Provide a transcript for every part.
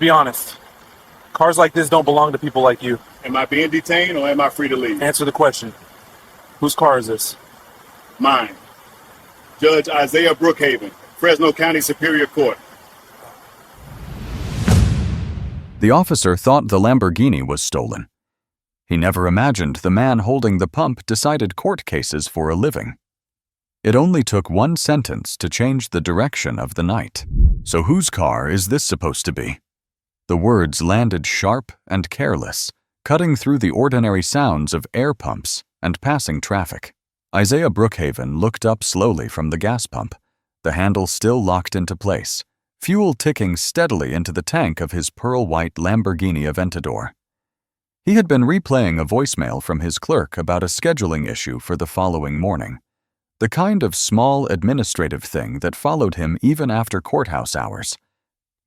be honest. Cars like this don't belong to people like you. Am I being detained or am I free to leave? Answer the question. Whose car is this? Mine. Judge Isaiah Brookhaven, Fresno County Superior Court. The officer thought the Lamborghini was stolen. He never imagined the man holding the pump decided court cases for a living. It only took one sentence to change the direction of the night. So whose car is this supposed to be? The words landed sharp and careless, cutting through the ordinary sounds of air pumps and passing traffic. Isaiah Brookhaven looked up slowly from the gas pump, the handle still locked into place, fuel ticking steadily into the tank of his pearl-white Lamborghini Aventador. He had been replaying a voicemail from his clerk about a scheduling issue for the following morning, the kind of small administrative thing that followed him even after courthouse hours.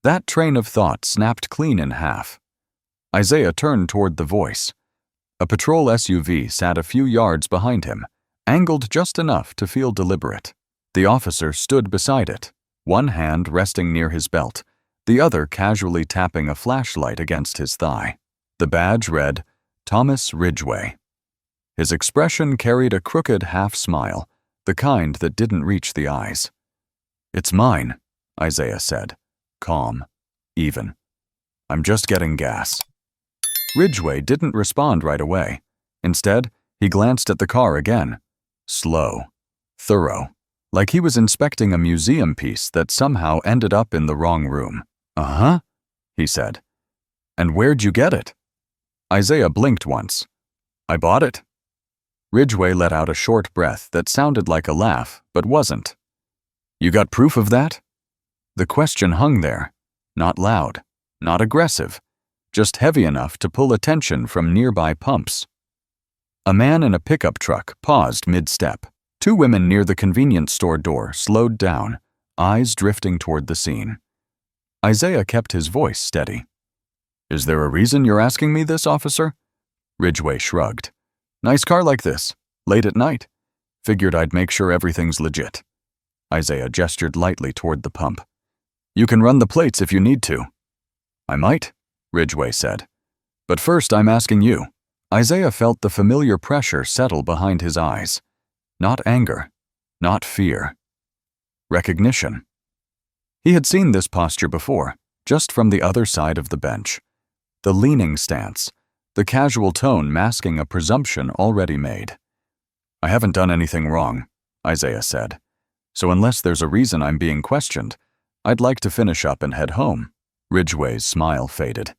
That train of thought snapped clean in half. Isaiah turned toward the voice. A patrol SUV sat a few yards behind him, angled just enough to feel deliberate. The officer stood beside it, one hand resting near his belt, the other casually tapping a flashlight against his thigh. The badge read, Thomas Ridgway. His expression carried a crooked half-smile, the kind that didn't reach the eyes. "It's mine," Isaiah said, calm, even. "I'm just getting gas." Ridgway didn't respond right away. Instead, he glanced at the car again. Slow, thorough, like he was inspecting a museum piece that somehow ended up in the wrong room. "Uh-huh," he said. "And where'd you get it?" Isaiah blinked once. "I bought it." Ridgway let out a short breath that sounded like a laugh, but wasn't. "You got proof of that?" The question hung there, not loud, not aggressive, just heavy enough to pull attention from nearby pumps. A man in a pickup truck paused mid-step. Two women near the convenience store door slowed down, eyes drifting toward the scene. Isaiah kept his voice steady. "Is there a reason you're asking me this, officer?" Ridgway shrugged. "Nice car like this, late at night. Figured I'd make sure everything's legit." Isaiah gestured lightly toward the pump. "You can run the plates if you need to." "I might," Ridgway said. "But first I'm asking you." Isaiah felt the familiar pressure settle behind his eyes. Not anger, not fear. Recognition. He had seen this posture before, just from the other side of the bench. The leaning stance, the casual tone masking a presumption already made. "I haven't done anything wrong," Isaiah said. "So unless there's a reason I'm being questioned, I'd like to finish up and head home." Ridgway's smile faded.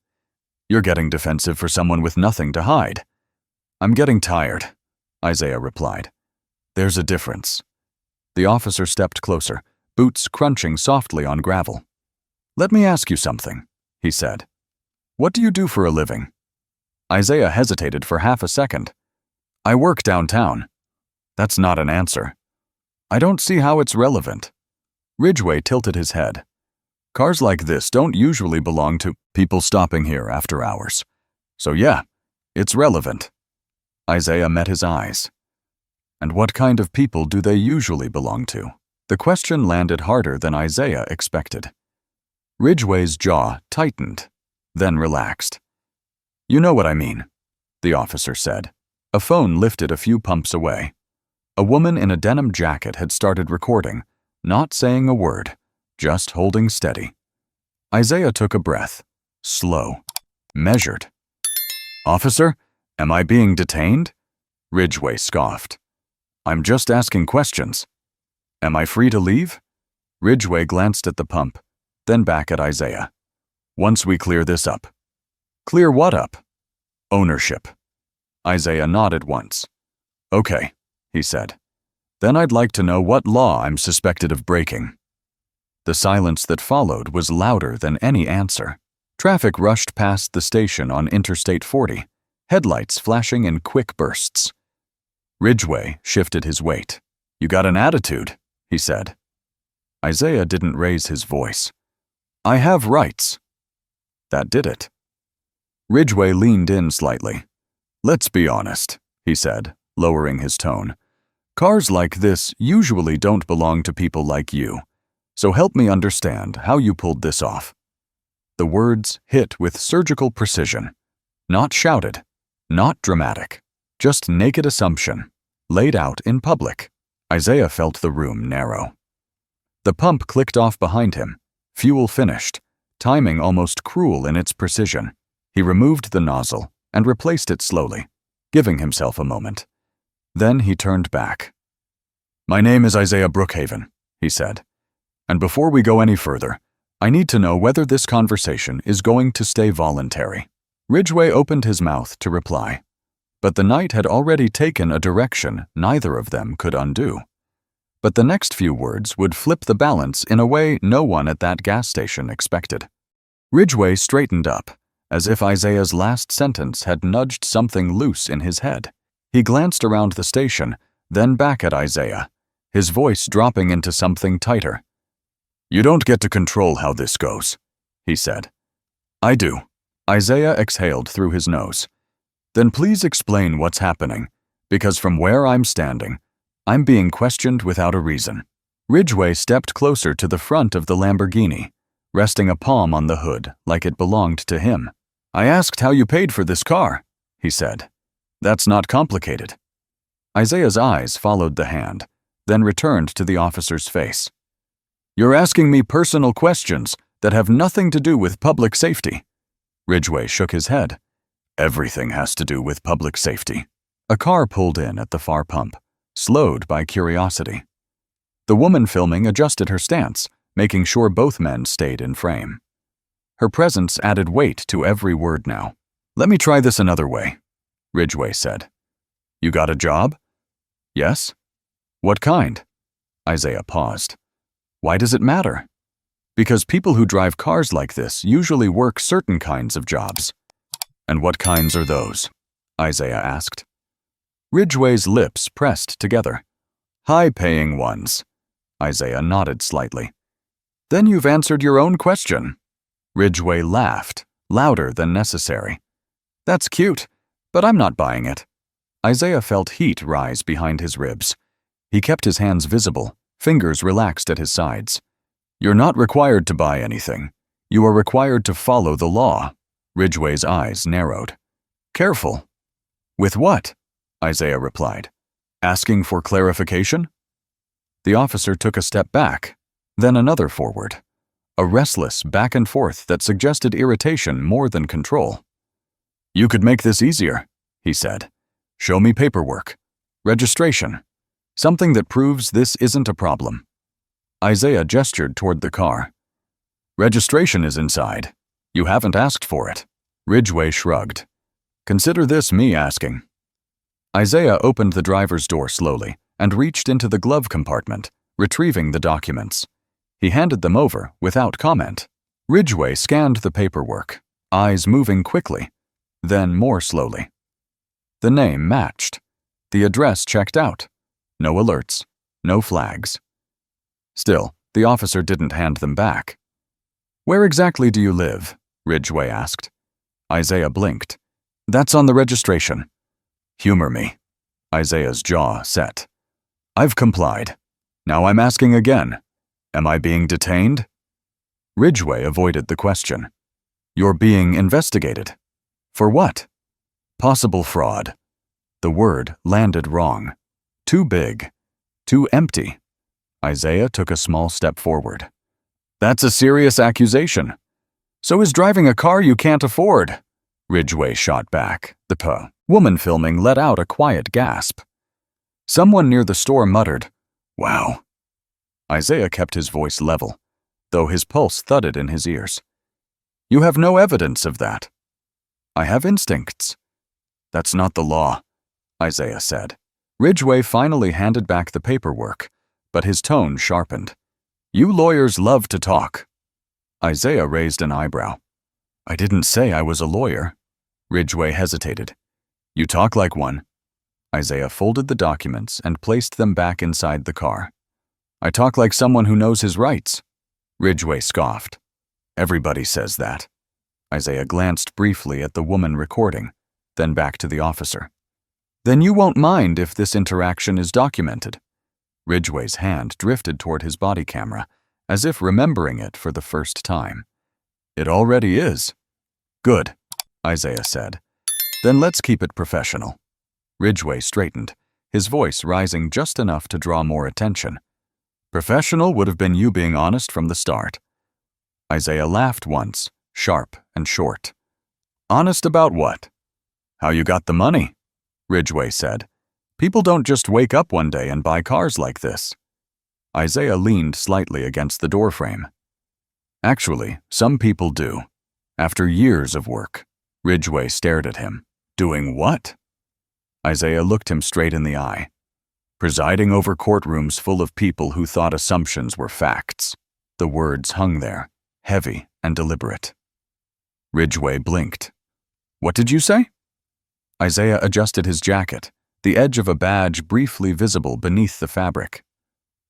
"You're getting defensive for someone with nothing to hide." "I'm getting tired," Isaiah replied. "There's a difference." The officer stepped closer, boots crunching softly on gravel. "Let me ask you something," he said. "What do you do for a living?" Isaiah hesitated for half a second. "I work downtown." "That's not an answer." "I don't see how it's relevant." Ridgway tilted his head. "Cars like this don't usually belong to people stopping here after hours. So yeah, it's relevant." Isaiah met his eyes. "And what kind of people do they usually belong to?" The question landed harder than Isaiah expected. Ridgway's jaw tightened, then relaxed. "You know what I mean," the officer said. A phone lifted a few pumps away. A woman in a denim jacket had started recording, not saying a word, just holding steady. Isaiah took a breath, slow, measured. "Officer, am I being detained?" Ridgway scoffed. "I'm just asking questions." "Am I free to leave?" Ridgway glanced at the pump, then back at Isaiah. "Once we clear this up." "Clear what up?" "Ownership." Isaiah nodded once. "Okay," he said. "Then I'd like to know what law I'm suspected of breaking." The silence that followed was louder than any answer. Traffic rushed past the station on Interstate 40, headlights flashing in quick bursts. Ridgway shifted his weight. "You got an attitude," he said. Isaiah didn't raise his voice. "I have rights." That did it. Ridgway leaned in slightly. "Let's be honest," he said, lowering his tone. "Cars like this usually don't belong to people like you. So help me understand how you pulled this off." The words hit with surgical precision. Not shouted, not dramatic, just naked assumption, laid out in public. Isaiah felt the room narrow. The pump clicked off behind him. Fuel finished, timing almost cruel in its precision. He removed the nozzle and replaced it slowly, giving himself a moment. Then he turned back. "My name is Isaiah Brookhaven," he said. "And before we go any further, I need to know whether this conversation is going to stay voluntary." Ridgway opened his mouth to reply, but the night had already taken a direction neither of them could undo. But the next few words would flip the balance in a way no one at that gas station expected. Ridgway straightened up, as if Isaiah's last sentence had nudged something loose in his head. He glanced around the station, then back at Isaiah, his voice dropping into something tighter. "You don't get to control how this goes," he said. "I do." Isaiah exhaled through his nose. "Then please explain what's happening, because from where I'm standing, I'm being questioned without a reason." Ridgway stepped closer to the front of the Lamborghini, resting a palm on the hood like it belonged to him. "I asked how you paid for this car," he said. "That's not complicated." Isaiah's eyes followed the hand, then returned to the officer's face. "You're asking me personal questions that have nothing to do with public safety." Ridgway shook his head. "Everything has to do with public safety." A car pulled in at the far pump, slowed by curiosity. The woman filming adjusted her stance, making sure both men stayed in frame. Her presence added weight to every word now. "Let me try this another way," Ridgway said. "You got a job?" "Yes." "What kind?" Isaiah paused. "Why does it matter?" "Because people who drive cars like this usually work certain kinds of jobs." "And what kinds are those?" Isaiah asked. Ridgway's lips pressed together. "High-paying ones." Isaiah nodded slightly. "Then you've answered your own question." Ridgway laughed, louder than necessary. "That's cute, but I'm not buying it." Isaiah felt heat rise behind his ribs. He kept his hands visible, fingers relaxed at his sides. "You're not required to buy anything. You are required to follow the law." Ridgway's eyes narrowed. "Careful." "With what?" Isaiah replied. "Asking for clarification?" The officer took a step back, then another forward, a restless back and forth that suggested irritation more than control. "You could make this easier," he said. "Show me paperwork. Registration. Something that proves this isn't a problem." Isaiah gestured toward the car. "Registration is inside. You haven't asked for it." Ridgway shrugged. "Consider this me asking." Isaiah opened the driver's door slowly and reached into the glove compartment, retrieving the documents. He handed them over without comment. Ridgway scanned the paperwork, eyes moving quickly, then more slowly. The name matched. The address checked out. No alerts, no flags. Still, the officer didn't hand them back. "Where exactly do you live?" Ridgway asked. Isaiah blinked. "That's on the registration." "Humor me." Isaiah's jaw set. "I've complied. Now I'm asking again. Am I being detained?" Ridgway avoided the question. "You're being investigated." "For what?" "Possible fraud." The word landed wrong. Too big. Too empty. Isaiah took a small step forward. "That's a serious accusation." "So is driving a car you can't afford." Ridgway shot back. The woman filming let out a quiet gasp. Someone near the store muttered, "Wow." Isaiah kept his voice level, though his pulse thudded in his ears. "You have no evidence of that." "I have instincts." "That's not the law," Isaiah said. Ridgway finally handed back the paperwork, but his tone sharpened. "You lawyers love to talk." Isaiah raised an eyebrow. "I didn't say I was a lawyer." Ridgway hesitated. "You talk like one." Isaiah folded the documents and placed them back inside the car. "I talk like someone who knows his rights." Ridgway scoffed. "Everybody says that." Isaiah glanced briefly at the woman recording, then back to the officer. "Then you won't mind if this interaction is documented." Ridgway's hand drifted toward his body camera, as if remembering it for the first time. It already is. Good, Isaiah said. Then let's keep it professional. Ridgway straightened, his voice rising just enough to draw more attention. Professional would have been you being honest from the start. Isaiah laughed once, sharp and short. Honest about what? How you got the money, Ridgway said. People don't just wake up one day and buy cars like this. Isaiah leaned slightly against the doorframe. Actually, some people do. After years of work. Ridgway stared at him. Doing what? Isaiah looked him straight in the eye. Presiding over courtrooms full of people who thought assumptions were facts. The words hung there, heavy and deliberate. Ridgway blinked. What did you say? Isaiah adjusted his jacket, the edge of a badge briefly visible beneath the fabric.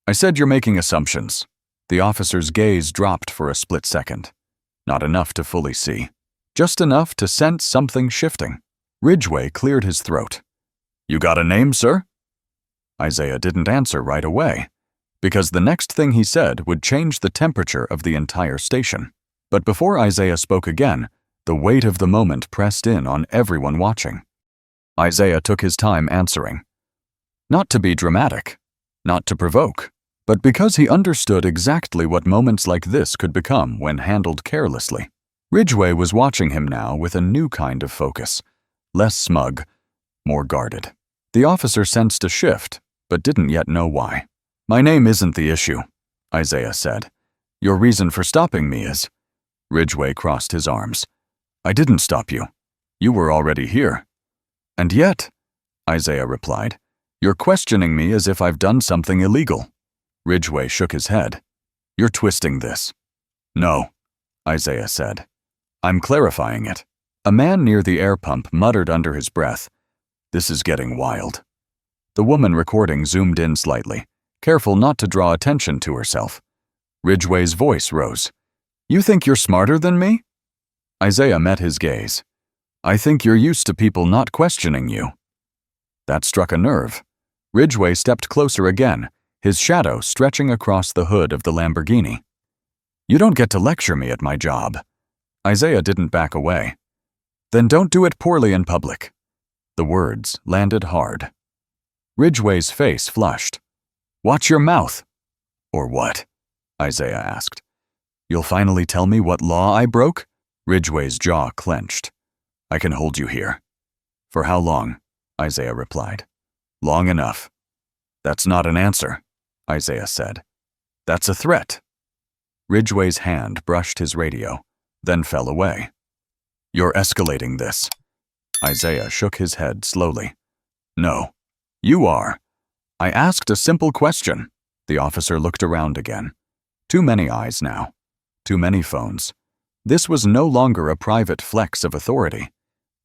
I said you're making assumptions. The officer's gaze dropped for a split second. Not enough to fully see. Just enough to sense something shifting. Ridgway cleared his throat. You got a name, sir? Isaiah didn't answer right away, because the next thing he said would change the temperature of the entire station. But before Isaiah spoke again, the weight of the moment pressed in on everyone watching. Isaiah took his time answering. Not to be dramatic, not to provoke, but because he understood exactly what moments like this could become when handled carelessly. Ridgway was watching him now with a new kind of focus, less smug, more guarded. The officer sensed a shift, but didn't yet know why. My name isn't the issue, Isaiah said. Your reason for stopping me is... Ridgway crossed his arms. I didn't stop you. You were already here. And yet, Isaiah replied, you're questioning me as if I've done something illegal. Ridgway shook his head. You're twisting this. No, Isaiah said. I'm clarifying it. A man near the air pump muttered under his breath. This is getting wild. The woman recording zoomed in slightly, careful not to draw attention to herself. Ridgway's voice rose. You think you're smarter than me? Isaiah met his gaze. I think you're used to people not questioning you. That struck a nerve. Ridgway stepped closer again, his shadow stretching across the hood of the Lamborghini. You don't get to lecture me at my job. Isaiah didn't back away. Then don't do it poorly in public. The words landed hard. Ridgway's face flushed. Watch your mouth. Or what? Isaiah asked. You'll finally tell me what law I broke? Ridgway's jaw clenched. I can hold you here. For how long? Isaiah replied. Long enough. That's not an answer, Isaiah said. That's a threat. Ridgway's hand brushed his radio, then fell away. You're escalating this. Isaiah shook his head slowly. No, you are. I asked a simple question. The officer looked around again. Too many eyes now. Too many phones. This was no longer a private flex of authority.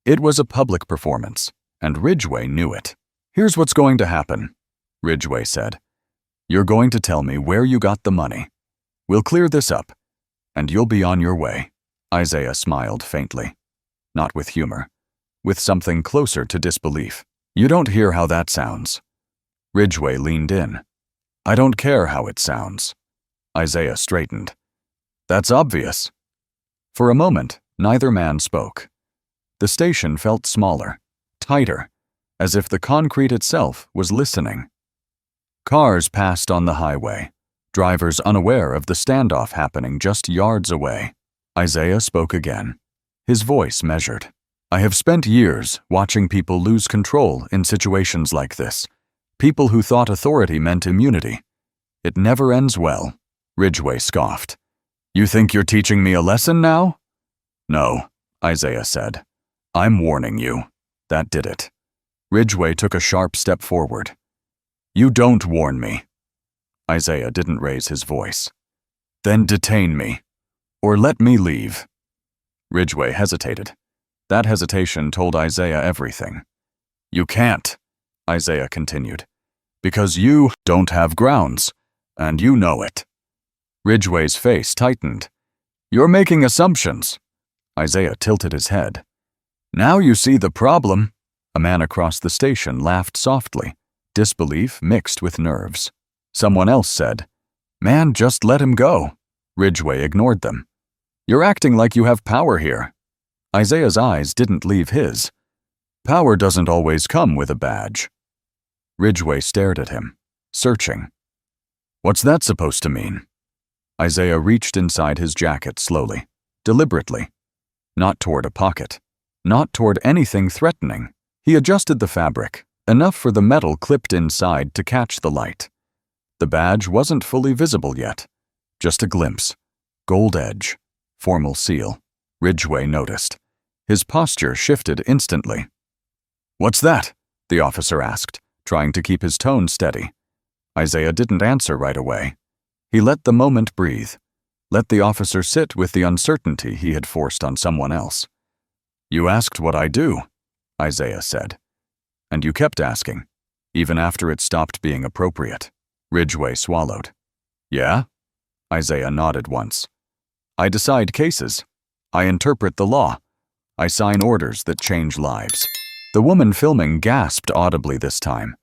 It was a public performance, and Ridgway knew it. Here's what's going to happen, Ridgway said. You're going to tell me where you got the money. We'll clear this up, and you'll be on your way. Isaiah smiled faintly. Not with humor. With something closer to disbelief. You don't hear how that sounds. Ridgway leaned in. I don't care how it sounds. Isaiah straightened. That's obvious. For a moment, neither man spoke. The station felt smaller, tighter, as if the concrete itself was listening. Cars passed on the highway, drivers unaware of the standoff happening just yards away. Isaiah spoke again, his voice measured. I have spent years watching people lose control in situations like this. People who thought authority meant immunity. It never ends well. Ridgway scoffed. You think you're teaching me a lesson now? No, Isaiah said. I'm warning you. That did it. Ridgway took a sharp step forward. You don't warn me. Isaiah didn't raise his voice. Then detain me, or let me leave. Ridgway hesitated. That hesitation told Isaiah everything. You can't, Isaiah continued, because you don't have grounds, and you know it. Ridgway's face tightened. You're making assumptions. Isaiah tilted his head. Now you see the problem. A man across the station laughed softly, disbelief mixed with nerves. Someone else said, Man, just let him go. Ridgway ignored them. You're acting like you have power here. Isaiah's eyes didn't leave his. Power doesn't always come with a badge. Ridgway stared at him, searching. What's that supposed to mean? Isaiah reached inside his jacket slowly, deliberately. Not toward a pocket. Not toward anything threatening. He adjusted the fabric, enough for the metal clipped inside to catch the light. The badge wasn't fully visible yet. Just a glimpse. Gold edge. Formal seal. Ridgway noticed. His posture shifted instantly. What's that? The officer asked, trying to keep his tone steady. Isaiah didn't answer right away. He let the moment breathe. Let the officer sit with the uncertainty he had forced on someone else. You asked what I do, Isaiah said. And you kept asking, even after it stopped being appropriate. Ridgway swallowed. Yeah? Isaiah nodded once. I decide cases. I interpret the law. I sign orders that change lives. The woman filming gasped audibly this time.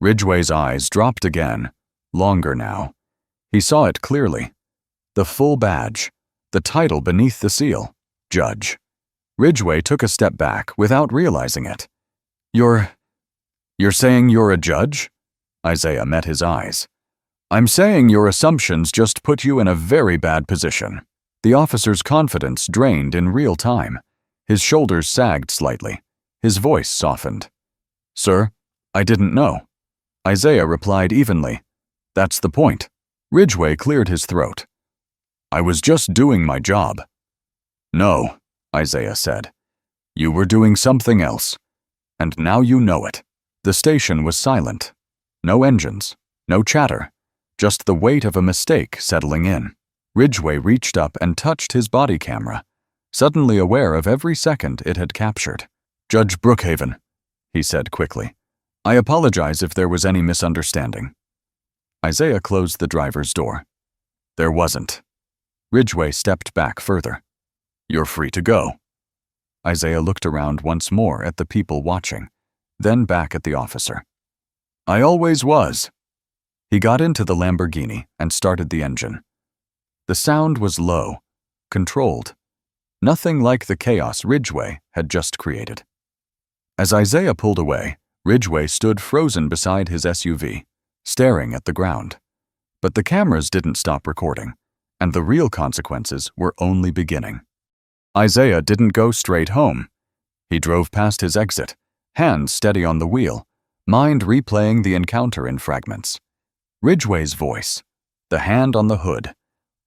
Ridgway's eyes dropped again, longer now. He saw it clearly. The full badge, the title beneath the seal, Judge. Ridgway took a step back without realizing it. You're saying you're a judge? Isaiah met his eyes. I'm saying your assumptions just put you in a very bad position. The officer's confidence drained in real time. His shoulders sagged slightly. His voice softened. Sir, I didn't know. Isaiah replied evenly. That's the point. Ridgway cleared his throat. I was just doing my job. No, Isaiah said. You were doing something else. And now you know it. The station was silent. No engines, no chatter. Just the weight of a mistake settling in. Ridgway reached up and touched his body camera, suddenly aware of every second it had captured. Judge Brookhaven, he said quickly. I apologize if there was any misunderstanding. Isaiah closed the driver's door. There wasn't. Ridgway stepped back further. You're free to go. Isaiah looked around once more at the people watching, then back at the officer. I always was. He got into the Lamborghini and started the engine. The sound was low, controlled. Nothing like the chaos Ridgway had just created. As Isaiah pulled away, Ridgway stood frozen beside his SUV, staring at the ground. But the cameras didn't stop recording, and the real consequences were only beginning. Isaiah didn't go straight home. He drove past his exit, hands steady on the wheel, mind replaying the encounter in fragments. Ridgway's voice, the hand on the hood,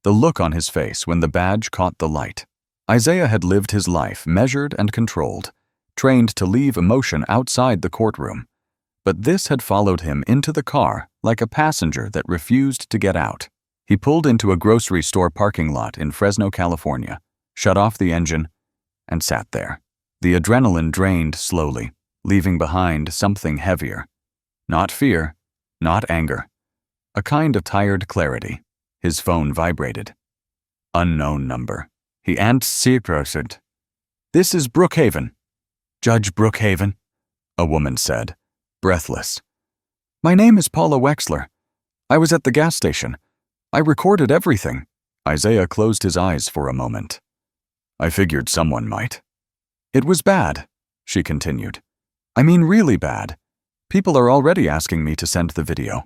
the look on his face when the badge caught the light. Isaiah had lived his life measured and controlled, trained to leave emotion outside the courtroom. But this had followed him into the car like a passenger that refused to get out. He pulled into a grocery store parking lot in Fresno, California, shut off the engine, and sat there. The adrenaline drained slowly, leaving behind something heavier. Not fear, not anger. A kind of tired clarity. His phone vibrated. Unknown number. He answered. This is Brookhaven. Judge Brookhaven, a woman said, breathless. My name is Paula Wexler. I was at the gas station. I recorded everything. Isaiah closed his eyes for a moment. I figured someone might. It was bad, she continued. I mean really bad. People are already asking me to send the video.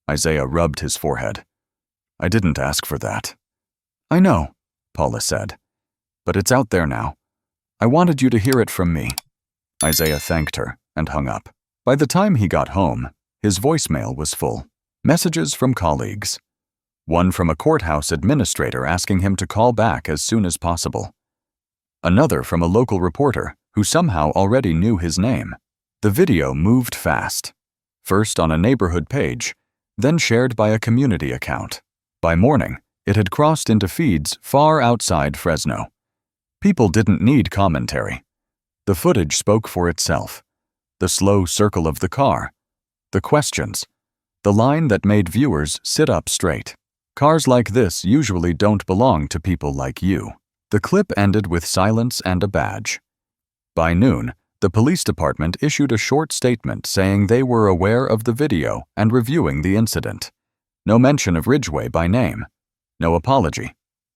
Isaiah rubbed his forehead. I didn't ask for that. I know, Paula said. But it's out there now. I wanted you to hear it from me. Isaiah thanked her and hung up. By the time he got home, his voicemail was full. Messages from colleagues. One from a courthouse administrator asking him to call back as soon as possible. Another from a local reporter who somehow already knew his name. The video moved fast. First on a neighborhood page, then shared by a community account. By morning, it had crossed into feeds far outside Fresno. People didn't need commentary. The footage spoke for itself. The slow circle of the car. The questions. The line that made viewers sit up straight. Cars like this usually don't belong to people like you. The clip ended with silence and a badge. By noon, the police department issued a short statement saying they were aware of the video and reviewing the incident. No mention of Ridgway by name. No apology.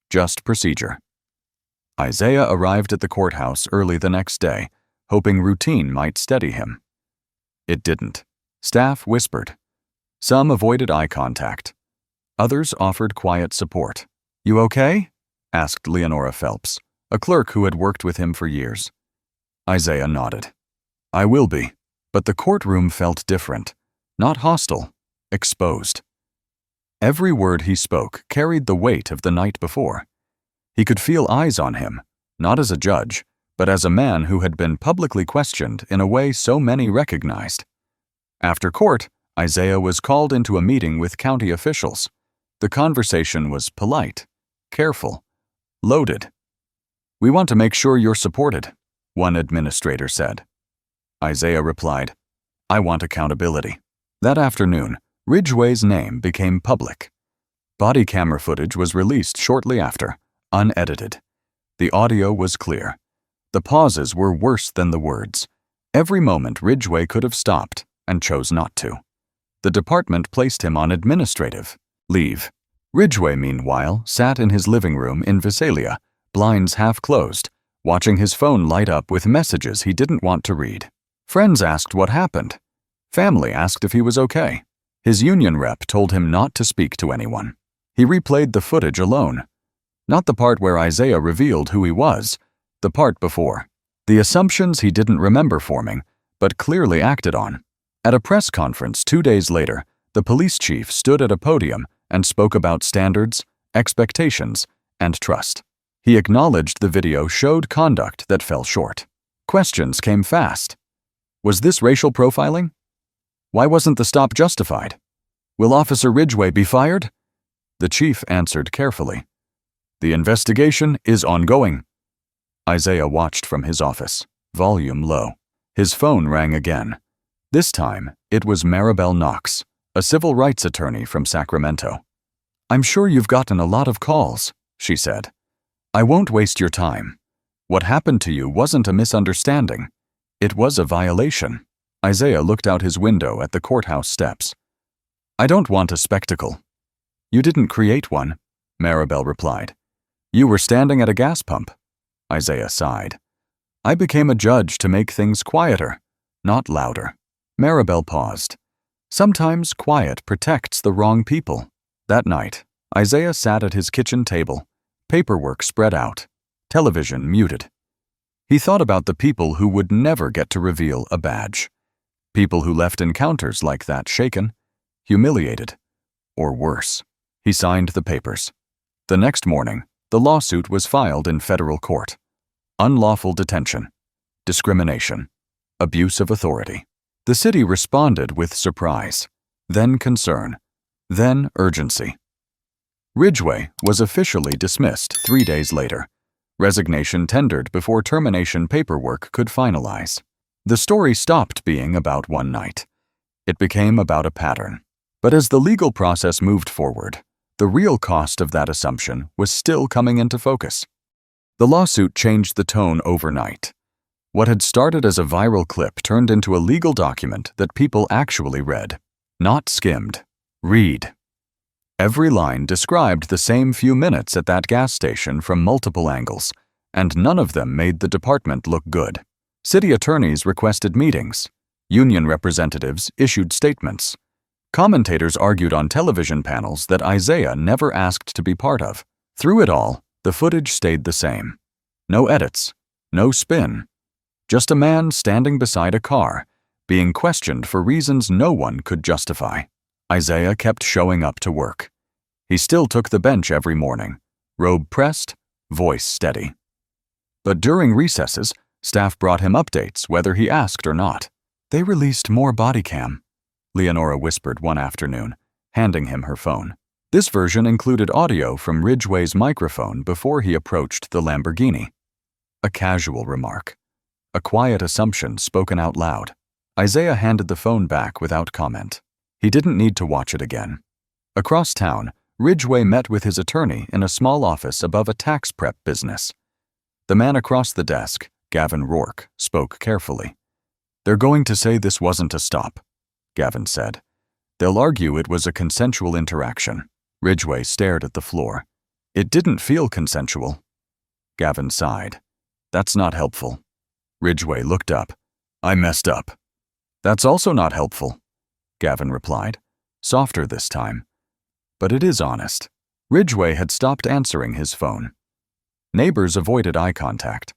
Just procedure. Isaiah arrived at the courthouse early the next day, hoping routine might steady him. It didn't. Staff whispered. Some avoided eye contact. Others offered quiet support. "You okay?" asked Leonora Phelps, a clerk who had worked with him for years. Isaiah nodded. "I will be." But the courtroom felt different. Not hostile, exposed. Every word he spoke carried the weight of the night before. He could feel eyes on him, not as a judge, but as a man who had been publicly questioned in a way so many recognized. After court, Isaiah was called into a meeting with county officials. The conversation was polite, careful, loaded. "We want to make sure you're supported," one administrator said. Isaiah replied, "I want accountability." That afternoon, Ridgway's name became public. Body camera footage was released shortly after, unedited. The audio was clear. The pauses were worse than the words. Every moment Ridgway could have stopped and chose not to. The department placed him on administrative leave. Ridgway, meanwhile, sat in his living room in Visalia, blinds half closed, watching his phone light up with messages he didn't want to read. Friends asked what happened. Family asked if he was okay. His union rep told him not to speak to anyone. He replayed the footage alone. Not the part where Isaiah revealed who he was, the part before. The assumptions he didn't remember forming, but clearly acted on. At a press conference 2 days later, the police chief stood at a podium and spoke about standards, expectations, and trust. He acknowledged the video showed conduct that fell short. Questions came fast. Was this racial profiling? Why wasn't the stop justified? Will Officer Ridgway be fired? The chief answered carefully. The investigation is ongoing. Isaiah watched from his office, volume low. His phone rang again. This time, it was Maribel Knox, a civil rights attorney from Sacramento. "I'm sure you've gotten a lot of calls," she said. "I won't waste your time. What happened to you wasn't a misunderstanding. It was a violation." Isaiah looked out his window at the courthouse steps. "I don't want a spectacle." "You didn't create one," Maribel replied. "You were standing at a gas pump." Isaiah sighed. "I became a judge to make things quieter, not louder." Maribel paused. Sometimes quiet protects the wrong people. That night, Isaiah sat at his kitchen table, paperwork spread out, television muted. He thought about the people who would never get to reveal a badge. People who left encounters like that shaken, humiliated, or worse. He signed the papers. The next morning, the lawsuit was filed in federal court. Unlawful detention, discrimination, abuse of authority. The city responded with surprise, then concern, then urgency. Ridgway was officially dismissed 3 days later. Resignation tendered before termination paperwork could finalize. The story stopped being about one night. It became about a pattern. But as the legal process moved forward, the real cost of that assumption was still coming into focus. The lawsuit changed the tone overnight. What had started as a viral clip turned into a legal document that people actually read, not skimmed. Read. Every line described the same few minutes at that gas station from multiple angles, and none of them made the department look good. City attorneys requested meetings. Union representatives issued statements. Commentators argued on television panels that Isaiah never asked to be part of. Through it all, the footage stayed the same. No edits, no spin. Just a man standing beside a car, being questioned for reasons no one could justify. Isaiah kept showing up to work. He still took the bench every morning, robe pressed, voice steady. But during recesses, staff brought him updates whether he asked or not. "They released more bodycam," Leonora whispered one afternoon, handing him her phone. This version included audio from Ridgway's microphone before he approached the Lamborghini. A casual remark. A quiet assumption spoken out loud. Isaiah handed the phone back without comment. He didn't need to watch it again. Across town, Ridgway met with his attorney in a small office above a tax prep business. The man across the desk, Gavin Rourke, spoke carefully. "They're going to say this wasn't a stop," Gavin said. "They'll argue it was a consensual interaction." Ridgway stared at the floor. It didn't feel consensual. Gavin sighed. That's not helpful. Ridgway looked up. I messed up. That's also not helpful, Gavin replied, softer this time. But it is honest. Ridgway had stopped answering his phone. Neighbors avoided eye contact.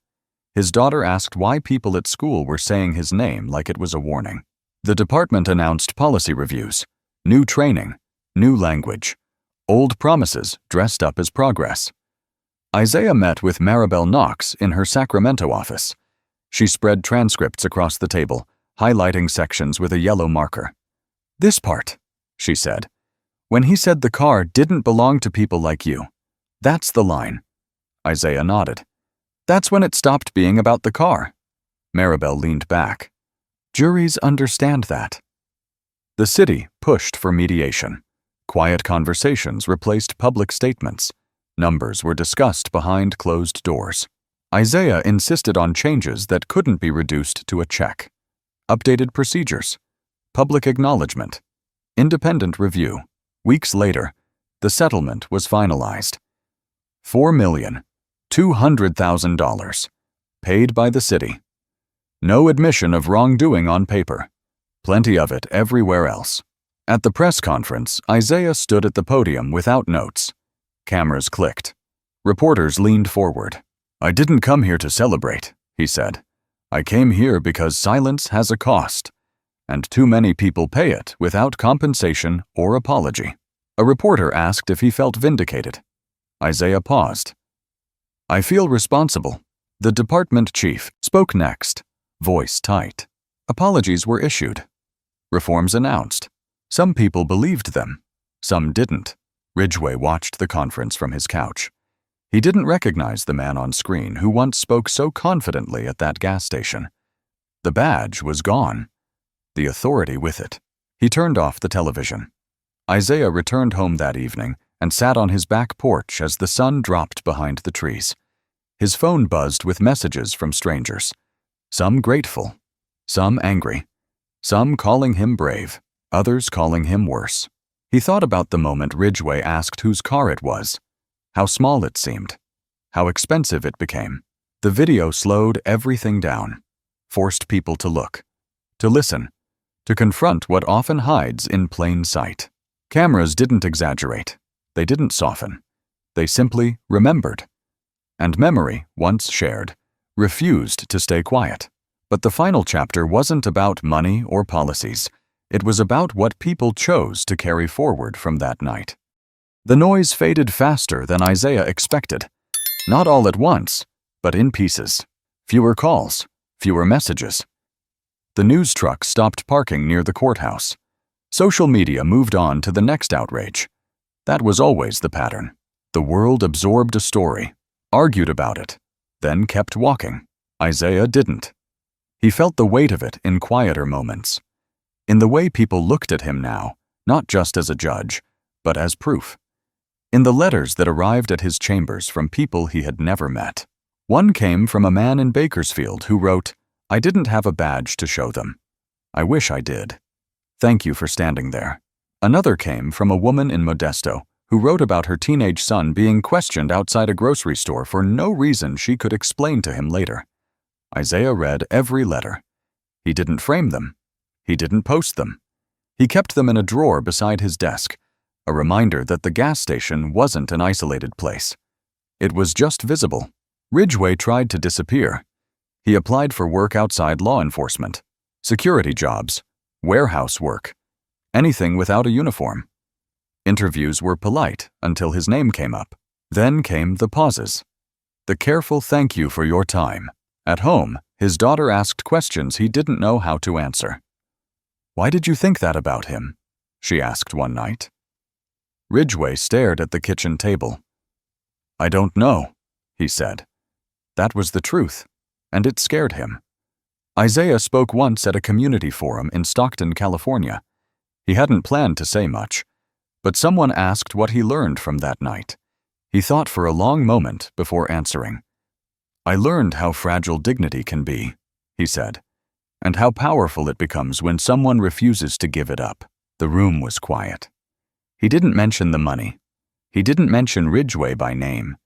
His daughter asked why people at school were saying his name like it was a warning. The department announced policy reviews, new training, new language, old promises dressed up as progress. Isaiah met with Maribel Knox in her Sacramento office. She spread transcripts across the table, highlighting sections with a yellow marker. This part, she said. When he said the car didn't belong to people like you. That's the line. Isaiah nodded. That's when it stopped being about the car. Maribel leaned back. Juries understand that. The city pushed for mediation. Quiet conversations replaced public statements. Numbers were discussed behind closed doors. Isaiah insisted on changes that couldn't be reduced to a check. Updated procedures. Public acknowledgement. Independent review. Weeks later, the settlement was finalized. $4,200,000. Paid by the city. No admission of wrongdoing on paper. Plenty of it everywhere else. At the press conference, Isaiah stood at the podium without notes. Cameras clicked. Reporters leaned forward. I didn't come here to celebrate, he said. I came here because silence has a cost, and too many people pay it without compensation or apology. A reporter asked if he felt vindicated. Isaiah paused. I feel responsible. The department chief spoke next, voice tight. Apologies were issued. Reforms announced. Some people believed them. Some didn't. Ridgway watched the conference from his couch. He didn't recognize the man on screen who once spoke so confidently at that gas station. The badge was gone. The authority with it. He turned off the television. Isaiah returned home that evening and sat on his back porch as the sun dropped behind the trees. His phone buzzed with messages from strangers. Some grateful, some angry, some calling him brave, others calling him worse. He thought about the moment Ridgway asked whose car it was, how small it seemed, how expensive it became. The video slowed everything down, forced people to look, to listen, to confront what often hides in plain sight. Cameras didn't exaggerate. They didn't soften. They simply remembered. And memory, once shared, refused to stay quiet. But the final chapter wasn't about money or policies. It was about what people chose to carry forward from that night. The noise faded faster than Isaiah expected. Not all at once, but in pieces. Fewer calls, fewer messages. The news truck stopped parking near the courthouse. Social media moved on to the next outrage. That was always the pattern. The world absorbed a story, argued about it, then kept walking. Isaiah didn't. He felt the weight of it in quieter moments. In the way people looked at him now, not just as a judge, but as proof. In the letters that arrived at his chambers from people he had never met. One came from a man in Bakersfield who wrote, I didn't have a badge to show them. I wish I did. Thank you for standing there. Another came from a woman in Modesto who wrote about her teenage son being questioned outside a grocery store for no reason she could explain to him later. Isaiah read every letter. He didn't frame them. He didn't post them. He kept them in a drawer beside his desk, a reminder that the gas station wasn't an isolated place. It was just visible. Ridgway tried to disappear. He applied for work outside law enforcement, security jobs, warehouse work, anything without a uniform. Interviews were polite until his name came up. Then came the pauses. The careful thank you for your time. At home, his daughter asked questions he didn't know how to answer. Why did you think that about him? She asked one night. Ridgway stared at the kitchen table. I don't know, he said. That was the truth, and it scared him. Isaiah spoke once at a community forum in Stockton, California. He hadn't planned to say much, but someone asked what he learned from that night. He thought for a long moment before answering. I learned how fragile dignity can be, he said, and how powerful it becomes when someone refuses to give it up. The room was quiet. He didn't mention the money. He didn't mention Ridgway by name.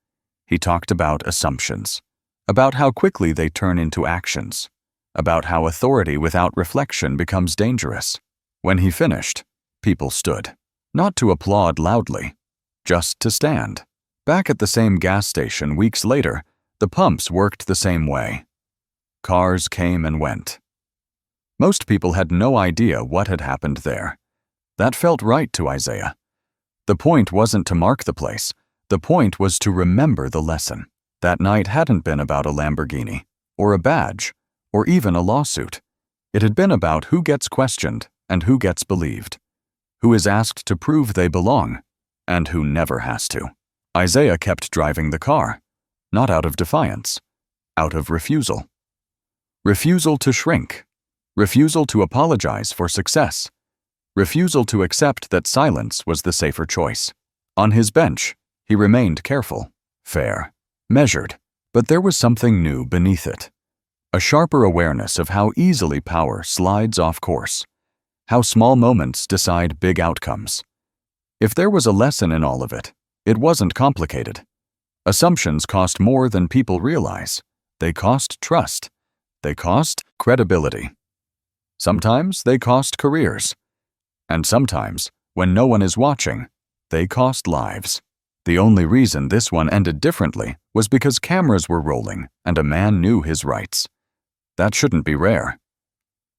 He talked about assumptions, about how quickly they turn into actions, about how authority without reflection becomes dangerous. When he finished, people stood, not to applaud loudly, just to stand. Back at the same gas station weeks later, the pumps worked the same way. Cars came and went. Most people had no idea what had happened there. That felt right to Isaiah. The point wasn't to mark the place. The point was to remember the lesson. That night hadn't been about a Lamborghini, or a badge, or even a lawsuit. It had been about who gets questioned and who gets believed, who is asked to prove they belong, and who never has to. Isaiah kept driving the car, not out of defiance, out of refusal. Refusal to shrink, refusal to apologize for success, refusal to accept that silence was the safer choice. On his bench, he remained careful, fair, measured, but there was something new beneath it. A sharper awareness of how easily power slides off course, how small moments decide big outcomes. If there was a lesson in all of it, it wasn't complicated. Assumptions cost more than people realize. They cost trust. They cost credibility. Sometimes they cost careers. And sometimes, when no one is watching, they cost lives. The only reason this one ended differently was because cameras were rolling and a man knew his rights. That shouldn't be rare.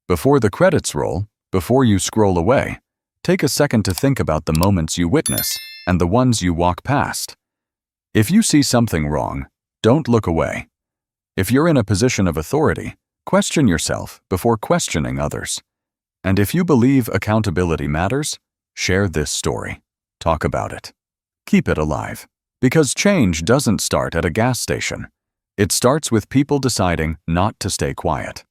Before the credits roll, before you scroll away, take a second to think about the moments you witness and the ones you walk past. If you see something wrong, don't look away. If you're in a position of authority, question yourself before questioning others. And if you believe accountability matters, share this story. Talk about it. Keep it alive. Because change doesn't start at a gas station. It starts with people deciding not to stay quiet.